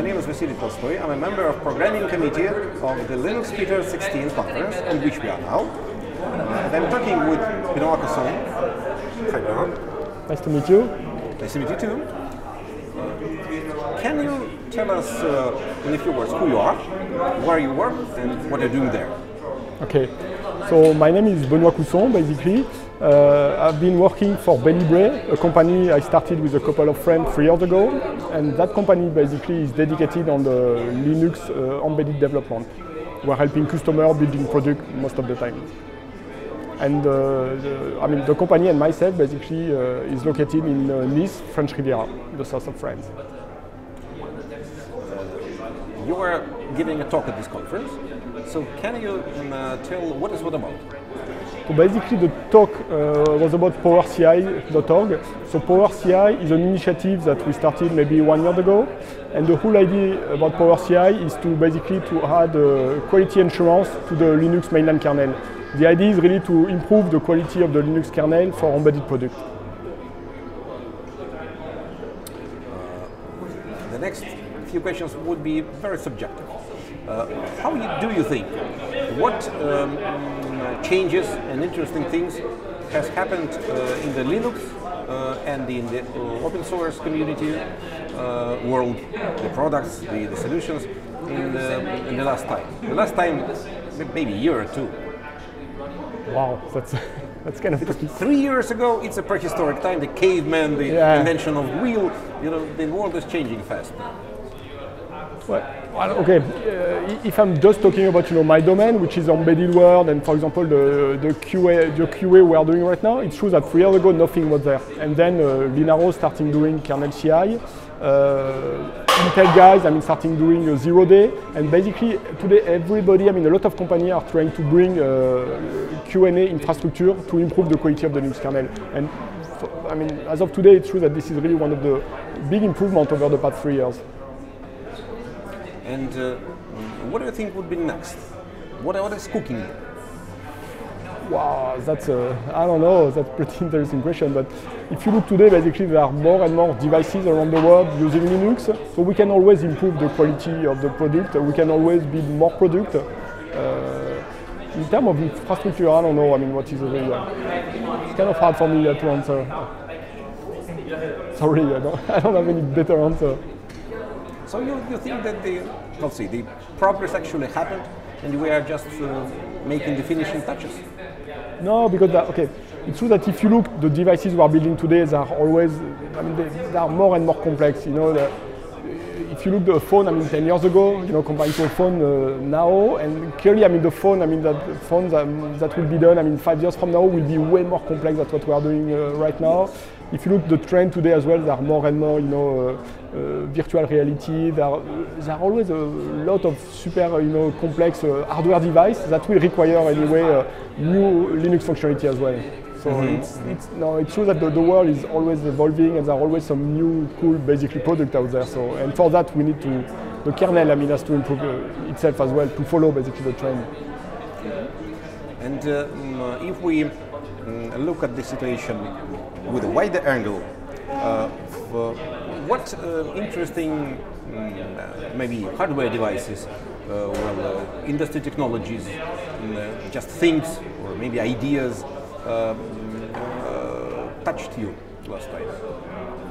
My name is Vasily Tolstoy. I'm a member of programming committee of the Linux Peter 16 conference, in which we are now. And I'm talking with Benoit Cousson. Hi, Benoit. Nice to meet you. Nice to meet you too. Can you tell us in a few words who you are, where you work, and what you're doing there? Okay, so my name is Benoit Cousson, basically. I've been working for Bellibre, a company I started with a couple of friends 3 years ago, and that company basically is dedicated on the Linux embedded development. We're helping customers building product most of the time. And the company and myself basically is located in Nice, French Riviera, the south of France. You were giving a talk at this conference, so can you tell what is it about? So basically the talk was about PowerCI.org. So PowerCI is an initiative that we started maybe 1 year ago, and the whole idea about PowerCI is to basically to add quality assurance to the Linux mainline kernel. The idea is really to improve the quality of the Linux kernel for embedded products. The next few questions would be very subjective. How do you think? What changes and interesting things has happened in the Linux and in the open source community world, the products, the solutions in the last time? The last time, maybe a year or two. Wow, that's kind of... Because 3 years ago, it's a prehistoric time, the caveman, the invention of wheel, the world is changing fast. Well, okay, if I'm just talking about my domain, which is embedded world, and for example the QA we are doing right now, it's true that 3 years ago nothing was there, and then Linaro starting doing kernel CI, Intel guys starting doing 0 day, and basically today everybody, a lot of companies are trying to bring Q&A infrastructure to improve the quality of the Linux kernel. And as of today, it's true that this is really one of the big improvements over the past 3 years. And what do you think would be next? What is cooking? Wow, that's I don't know, that's a pretty interesting question, but if you look today, basically there are more and more devices around the world using Linux, so we can always improve the quality of the product, we can always build more product. In terms of infrastructure, I don't know, what is really, it's kind of hard for me to answer. Sorry, I don't have any better answer. So you think that the progress actually happened, and we are just making the finishing touches? No, because it's true that if you look, the devices we are building today, they are always, they are more and more complex. If you look at the phone, 10 years ago, compared to a phone now, and clearly, the phone, that phones that will be done, 5 years from now, will be way more complex than what we are doing right now. If you look at the trend today as well, there are more and more, virtual reality. There are always a lot of super, complex hardware devices that will require anyway new Linux functionality as well. So it's true that the world is always evolving, and there are always some new, cool, basically product out there. So, and for that, we need the kernel, has to improve itself as well to follow basically the trend. And if we look at the situation with a wider angle, what interesting maybe hardware devices, industry technologies, just things or maybe ideas touched you last time,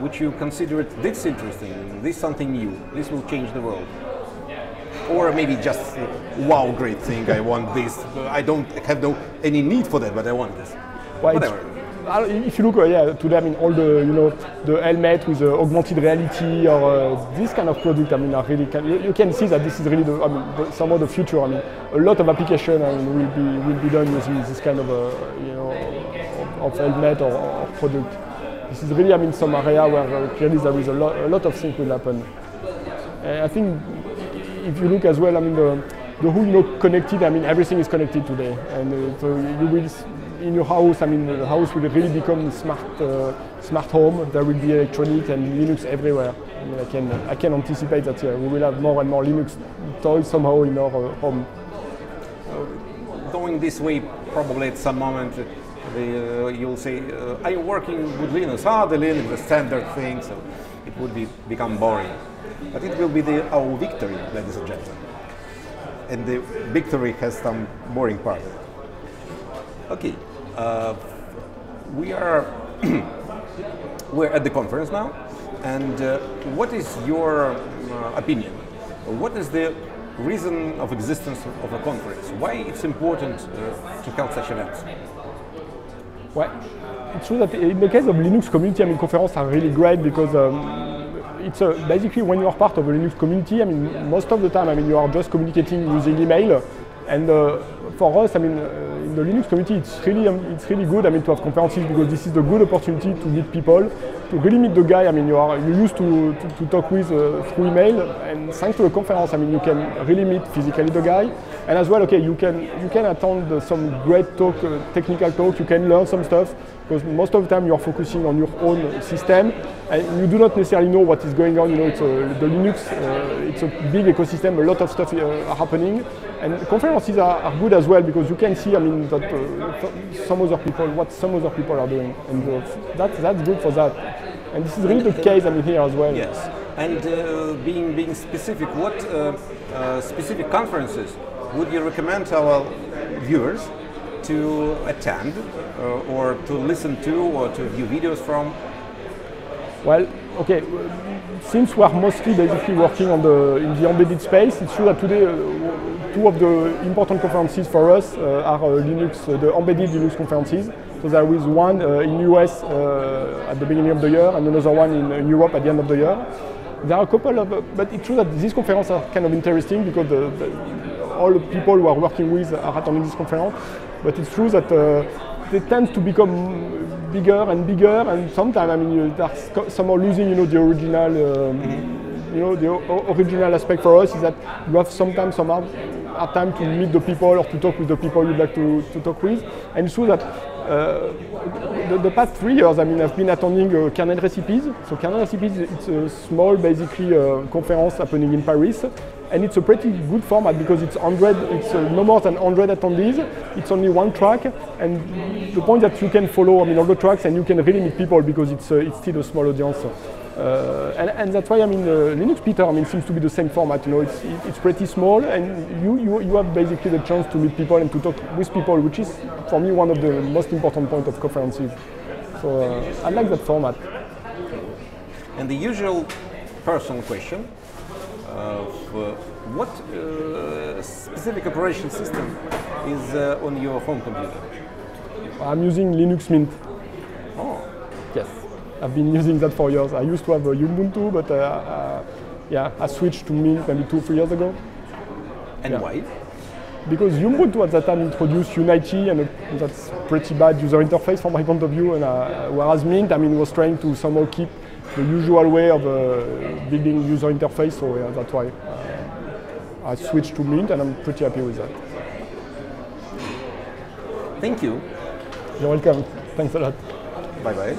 which you considered this interesting, this something new, this will change the world? Or maybe just, wow, great thing, I want this, I don't have any need for that, but I want this. Well, whatever. If you look, today, all the the helmet with augmented reality or this kind of product, are really you can see that this is really some of the future. A lot of application will be done using this kind of of helmet or product. This is really some area where clearly there is a lot of things will happen. I think if you look as well, the whole connected. Everything is connected today, and so you will. In your house, the house will really become smart home. There will be electronic and Linux everywhere. I can anticipate that we will have more and more Linux toys somehow in our home. Going this way, probably at some moment, you'll say, "Are you working with Linux?" The Linux, the standard thing. So it would become boring. but it will be our victory, ladies and gentlemen. And the victory has some boring part. Okay, we're at the conference now, and what is your opinion? What is the reason of existence of a conference? Why it's important to hold such events? Well, it's true that in the case of Linux community, I mean, conferences are really great because it's basically when you are part of a Linux community, I mean, most of the time, I mean, you are just communicating using email. And for us, I mean, in the Linux community, it's really good, I mean, to have conferences because this is a good opportunity to meet people, to really meet the guy. I mean, you used to talk with through email, and thanks to the conference, I mean, you can really meet physically the guy. And as well, okay, you can attend some great talk, technical talk. You can learn some stuff because most of the time you are focusing on your own system, and you do not necessarily know what is going on. You know, it's the Linux. It's a big ecosystem. A lot of stuff are happening, and conferences are good as well because you can see, I mean, that some other people are doing, and that's good for that. And this is really the case, I mean, here as well. Yes, and being specific, what specific conferences would you recommend our viewers to attend or to listen to or to view videos from? Well, okay, since we are mostly basically working on in the embedded space, it's true that today two of the important conferences for us are the embedded Linux conferences. So there is one in US at the beginning of the year and another one in Europe at the end of the year. There are a couple of, but it's true that these conferences are kind of interesting because all the people who are working with are attending this conference. But it's true that they tend to become bigger and bigger, and sometimes, I mean, they're somehow losing, you know, the original, the original aspect for us is that you have sometimes some hard time to meet the people or to talk with the people you'd like to talk with. And it's true that the past 3 years, I mean, I've been attending Kernel Recipes. So Kernel Recipes, it's a small, basically, conference happening in Paris. And it's a pretty good format because it's no more than 100 attendees. It's only one track, and the point that you can follow, I mean, all the tracks, and you can really meet people because it's still a small audience. And that's why, I mean, Linux Peter, I mean, seems to be the same format. You know, it's pretty small, and you have basically the chance to meet people and to talk with people, which is for me one of the most important points of conferences. So I like that format. And the usual personal question. What specific operation system is on your home computer? I'm using Linux Mint. Oh. Yes, I've been using that for years. I used to have a Ubuntu, but I switched to Mint maybe 2-3 years ago. And why? Because Ubuntu at that time introduced Unity, and that's pretty bad user interface from my point of view. And whereas Mint, I mean, was trying to somehow keep the usual way of building user interface, so that's why I switched to Mint, and I'm pretty happy with that. Thank you. You're welcome. Thanks a lot. Bye-bye.